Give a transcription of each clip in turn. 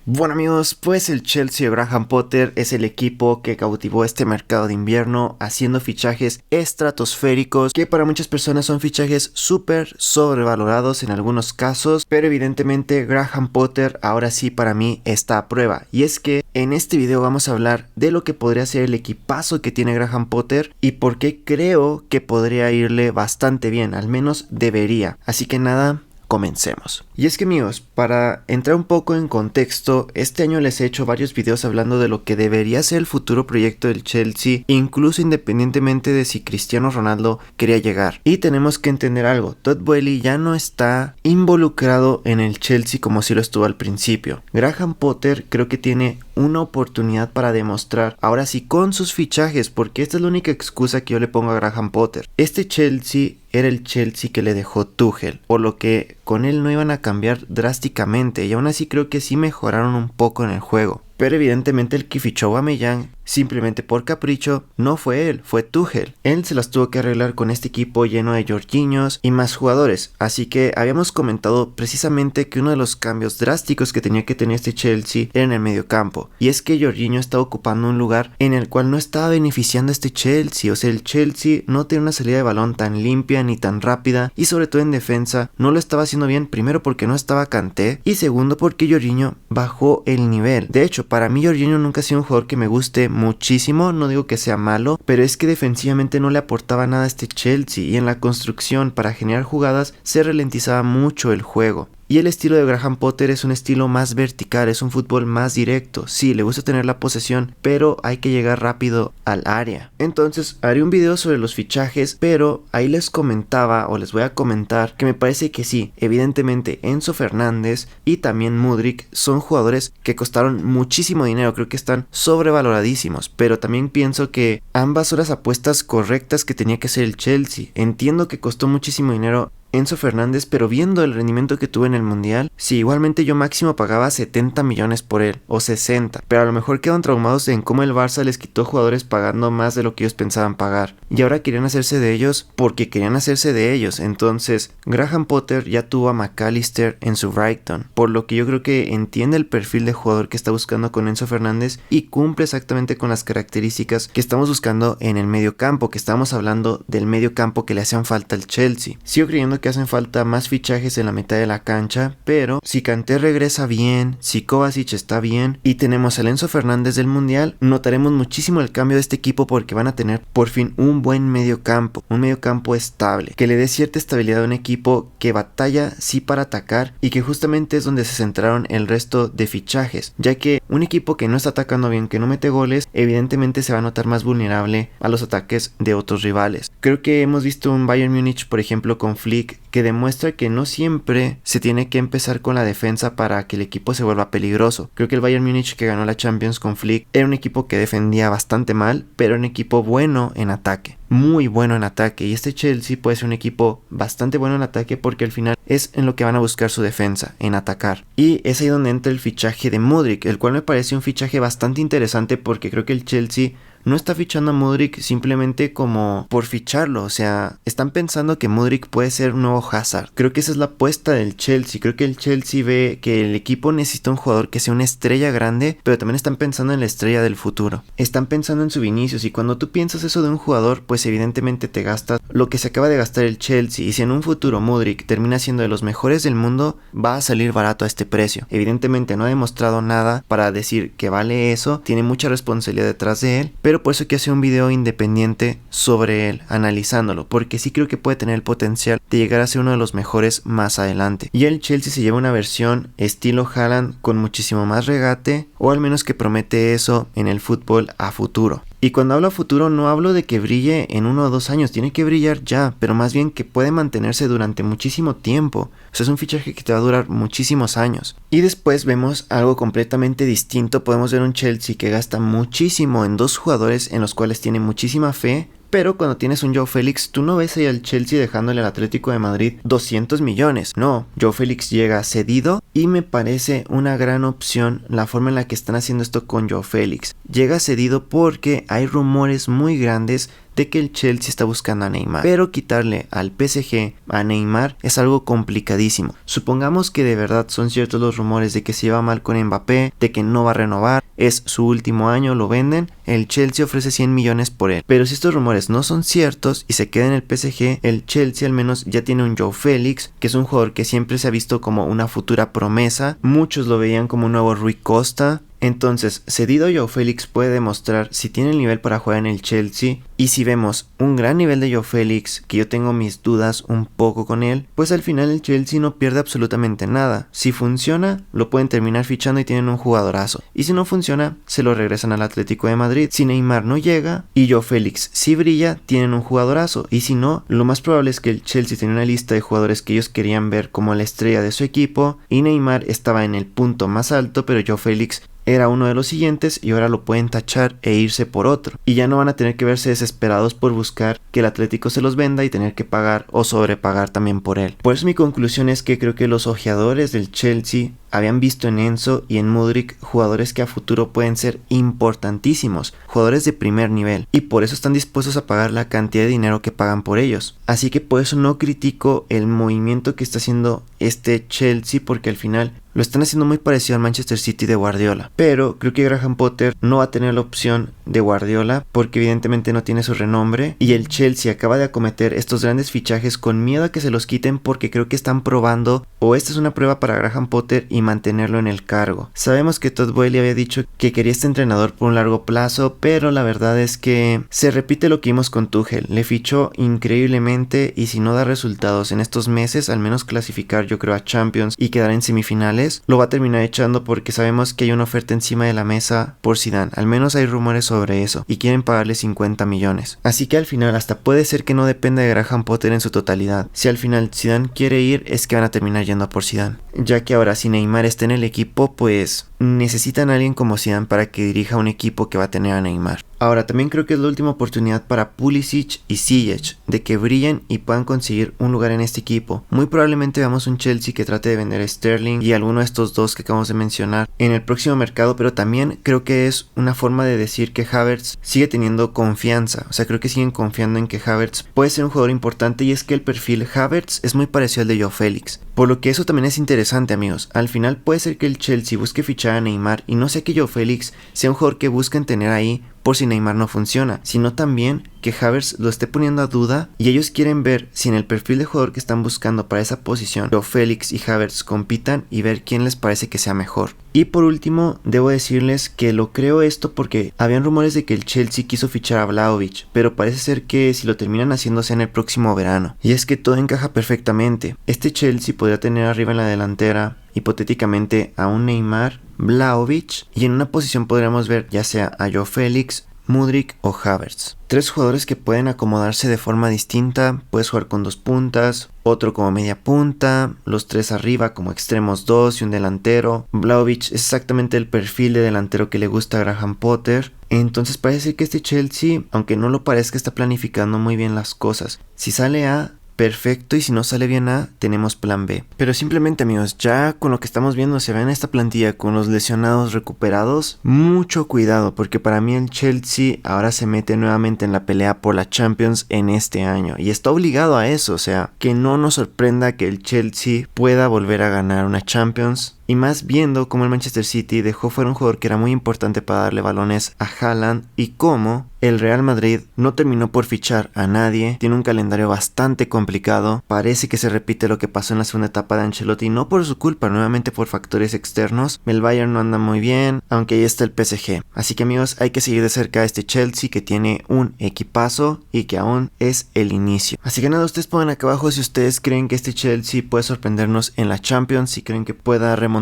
Bueno amigos, pues el Chelsea de Graham Potter es el equipo que cautivó este mercado de invierno haciendo fichajes estratosféricos que para muchas personas son fichajes súper sobrevalorados en algunos casos, pero evidentemente Graham Potter ahora sí para mí está a prueba. Y es que en este video vamos a hablar de lo que podría ser el equipazo que tiene Graham Potter y por qué creo que podría irle bastante bien, al menos debería. Así que nada, comencemos. Y es que amigos, para entrar un poco en contexto, este año les he hecho varios videos hablando de lo que debería ser el futuro proyecto del Chelsea, incluso independientemente de si Cristiano Ronaldo quería llegar. Y tenemos que entender algo, Todd Boehly ya no está involucrado en el Chelsea como si lo estuvo al principio. Graham Potter creo que tiene una oportunidad para demostrar, ahora sí con sus fichajes, porque esta es la única excusa que yo le pongo a Graham Potter. Este Chelsea era el Chelsea que le dejó Tuchel, por lo que con él no iban a cambiar drásticamente y aún así creo que sí mejoraron un poco en el juego. Pero evidentemente el que fichó a Aubameyang simplemente por capricho no fue él, fue Tuchel. Él se las tuvo que arreglar con este equipo lleno de Jorginhos y más jugadores. Así que habíamos comentado precisamente que uno de los cambios drásticos que tenía que tener este Chelsea era en el medio campo. Y es que Jorginho estaba ocupando un lugar en el cual no estaba beneficiando a este Chelsea. O sea, el Chelsea no tiene una salida de balón tan limpia ni tan rápida y sobre todo en defensa no lo estaba haciendo bien. Primero porque no estaba Kanté y segundo porque Jorginho bajó el nivel. De hecho, para mí Jorginho nunca ha sido un jugador que me guste muchísimo, no digo que sea malo, pero es que defensivamente no le aportaba nada a este Chelsea y en la construcción para generar jugadas se ralentizaba mucho el juego. Y el estilo de Graham Potter es un estilo más vertical, es un fútbol más directo. Sí, le gusta tener la posesión, pero hay que llegar rápido al área. Entonces, haré un video sobre los fichajes, pero ahí les comentaba o les voy a comentar que me parece que sí, evidentemente Enzo Fernández y también Mudryk son jugadores que costaron muchísimo dinero, creo que están sobrevaloradísimos, pero también pienso que ambas son las apuestas correctas que tenía que hacer el Chelsea. Entiendo que costó muchísimo dinero Enzo Fernández, pero viendo el rendimiento que tuvo en el Mundial, sí, igualmente yo máximo pagaba 70 millones por él, o 60, pero a lo mejor quedan traumados en cómo el Barça les quitó jugadores pagando más de lo que ellos pensaban pagar, y ahora querían hacerse de ellos porque querían hacerse de ellos. Entonces Graham Potter ya tuvo a McAllister en su Brighton, por lo que yo creo que entiende el perfil de jugador que está buscando con Enzo Fernández y cumple exactamente con las características que estamos buscando en el medio campo, que estamos hablando del medio campo que le hacían falta al Chelsea. Sigo creyendo que hacen falta más fichajes en la mitad de la cancha, pero si Kanté regresa bien, si Kovacic está bien y tenemos a Enzo Fernández del Mundial, notaremos muchísimo el cambio de este equipo porque van a tener por fin un buen medio campo, un medio campo estable, que le dé cierta estabilidad a un equipo que batalla sí para atacar y que justamente es donde se centraron el resto de fichajes, ya que un equipo que no está atacando bien, que no mete goles, evidentemente se va a notar más vulnerable a los ataques de otros rivales. Creo que hemos visto un Bayern Múnich, por ejemplo, con Flick, que demuestra que no siempre se tiene que empezar con la defensa para que el equipo se vuelva peligroso. Creo que el Bayern Múnich que ganó la Champions con Flick era un equipo que defendía bastante mal, pero un equipo bueno en ataque, muy bueno en ataque, y este Chelsea puede ser un equipo bastante bueno en ataque porque al final es en lo que van a buscar su defensa, en atacar. Y es ahí donde entra el fichaje de Mudryk, el cual me parece un fichaje bastante interesante porque creo que el Chelsea no está fichando a Mudryk simplemente como por ficharlo, o sea, están pensando que Mudryk puede ser un nuevo Hazard. Creo que esa es la apuesta del Chelsea, creo que el Chelsea ve que el equipo necesita un jugador que sea una estrella grande, pero también están pensando en la estrella del futuro. Están pensando en su Vinicius y cuando tú piensas eso de un jugador, pues evidentemente te gastas lo que se acaba de gastar el Chelsea y si en un futuro Mudryk termina siendo de los mejores del mundo, va a salir barato a este precio. Evidentemente no ha demostrado nada para decir que vale eso, tiene mucha responsabilidad detrás de él, pero por eso quiero hacer un video independiente sobre él, analizándolo, porque sí creo que puede tener el potencial de llegar a ser uno de los mejores más adelante. Y el Chelsea se lleva una versión estilo Haaland con muchísimo más regate, o al menos que promete eso en el fútbol a futuro. Y cuando hablo a futuro no hablo de que brille en 1 o 2 años, tiene que brillar ya, pero más bien que puede mantenerse durante muchísimo tiempo. O sea, es un fichaje que te va a durar muchísimos años. Y después vemos algo completamente distinto, podemos ver un Chelsea que gasta muchísimo en 2 jugadores en los cuales tiene muchísima fe, pero cuando tienes un Joao Félix, tú no ves ahí al Chelsea dejándole al Atlético de Madrid 200 millones. No, Joao Félix llega cedido y me parece una gran opción la forma en la que están haciendo esto con Joao Félix. Llega cedido porque hay rumores muy grandes de que el Chelsea está buscando a Neymar, pero quitarle al PSG a Neymar es algo complicadísimo. Supongamos que de verdad son ciertos los rumores de que se lleva mal con Mbappé, de que no va a renovar, es su último año, lo venden, el Chelsea ofrece 100 millones por él. Pero si estos rumores no son ciertos y se queda en el PSG, el Chelsea al menos ya tiene un Joao Félix, que es un jugador que siempre se ha visto como una futura promesa. Muchos lo veían como un nuevo Rui Costa. Entonces, cedido Joao Félix puede demostrar si tiene el nivel para jugar en el Chelsea. Y si vemos un gran nivel de Joao Félix, que yo tengo mis dudas un poco con él, pues al final el Chelsea no pierde absolutamente nada. Si funciona, lo pueden terminar fichando y tienen un jugadorazo. Y si no funciona, se lo regresan al Atlético de Madrid. Si Neymar no llega y Joao Félix sí brilla, tienen un jugadorazo. Y si no, lo más probable es que el Chelsea tiene una lista de jugadores que ellos querían ver como la estrella de su equipo, y Neymar estaba en el punto más alto, pero Joao Félix era uno de los siguientes y ahora lo pueden tachar e irse por otro. Y ya no van a tener que verse desesperados por buscar que el Atlético se los venda y tener que pagar o sobrepagar también por él. Por eso mi conclusión es que creo que los ojeadores del Chelsea habían visto en Enzo y en Mudryk jugadores que a futuro pueden ser importantísimos, jugadores de primer nivel, y por eso están dispuestos a pagar la cantidad de dinero que pagan por ellos. Así que por eso no critico el movimiento que está haciendo este Chelsea, porque al final lo están haciendo muy parecido al Manchester City de Guardiola. Pero creo que Graham Potter no va a tener la opción de Guardiola porque evidentemente no tiene su renombre, y el Chelsea acaba de acometer estos grandes fichajes con miedo a que se los quiten porque creo que están probando, o esta es una prueba para Graham Potter y mantenerlo en el cargo. Sabemos que Todd Boehly había dicho que quería este entrenador por un largo plazo, pero la verdad es que se repite lo que vimos con Tuchel. Le fichó increíblemente y si no da resultados en estos meses, al menos clasificar yo creo a Champions y quedar en semifinales, lo va a terminar echando porque sabemos que hay una oferta encima de la mesa por Zidane. Al menos hay rumores sobre eso y quieren pagarle 50 millones. Así que al final hasta puede ser que no dependa de Graham Potter en su totalidad. Si al final Zidane quiere ir, es que van a terminar yendo a por Zidane. Ya que ahora si Neymar está en el equipo, pues necesitan a alguien como Zidane para que dirija un equipo que va a tener a Neymar. Ahora también creo que es la última oportunidad para Pulisic y Ziyech de que brillen y puedan conseguir un lugar en este equipo. Muy probablemente veamos un Chelsea que trate de vender a Sterling y alguno de estos dos que acabamos de mencionar en el próximo mercado, pero también creo que es una forma de decir que Havertz sigue teniendo confianza. O sea, creo que siguen confiando en que Havertz puede ser un jugador importante, y es que el perfil Havertz es muy parecido al de Joao Félix. Por lo que eso también es interesante, amigos. Al final puede ser que el Chelsea busque fichar a Neymar y no sea que Joao Félix sea un jugador que busquen tener ahí por si Neymar no funciona, sino también que Havertz lo esté poniendo a duda y ellos quieren ver si en el perfil de jugador que están buscando para esa posición Joao Félix y Havertz compitan y ver quién les parece que sea mejor. Y por último, debo decirles que lo creo esto porque habían rumores de que el Chelsea quiso fichar a Vlahovic, pero parece ser que si lo terminan haciendo sea en el próximo verano. Y es que todo encaja perfectamente. Este Chelsea podría tener arriba en la delantera hipotéticamente a un Neymar, Vlahovic, y en una posición podríamos ver ya sea a Joao Félix, Mudryk o Havertz. Tres jugadores que pueden acomodarse de forma distinta. Puedes jugar con dos puntas, otro como media punta, los tres arriba como extremos dos y un delantero. Vlahovic es exactamente el perfil de delantero que le gusta a Graham Potter. Entonces parece que este Chelsea, aunque no lo parezca, está planificando muy bien las cosas. Si sale A, perfecto, y si no sale bien A, tenemos plan B. Pero simplemente, amigos, ya con lo que estamos viendo se ve en esta plantilla con los lesionados recuperados, mucho cuidado, porque para mí el Chelsea ahora se mete nuevamente en la pelea por la Champions en este año y está obligado a eso. O sea, que no nos sorprenda que el Chelsea pueda volver a ganar una Champions. Y más viendo cómo el Manchester City dejó fuera un jugador que era muy importante para darle balones a Haaland, y cómo el Real Madrid no terminó por fichar a nadie. Tiene un calendario bastante complicado. Parece que se repite lo que pasó en la segunda etapa de Ancelotti, no por su culpa, nuevamente por factores externos. El Bayern no anda muy bien, aunque ahí está el PSG. Así que, amigos, hay que seguir de cerca a este Chelsea que tiene un equipazo y que aún es el inicio. Así que nada, ustedes pongan acá abajo si ustedes creen que este Chelsea puede sorprendernos en la Champions, si creen que pueda remontar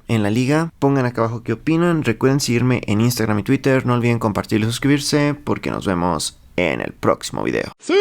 en la liga. Pongan acá abajo qué opinan. Recuerden seguirme en Instagram y Twitter. No olviden compartir y suscribirse, porque nos vemos en el próximo video. ¡Sí!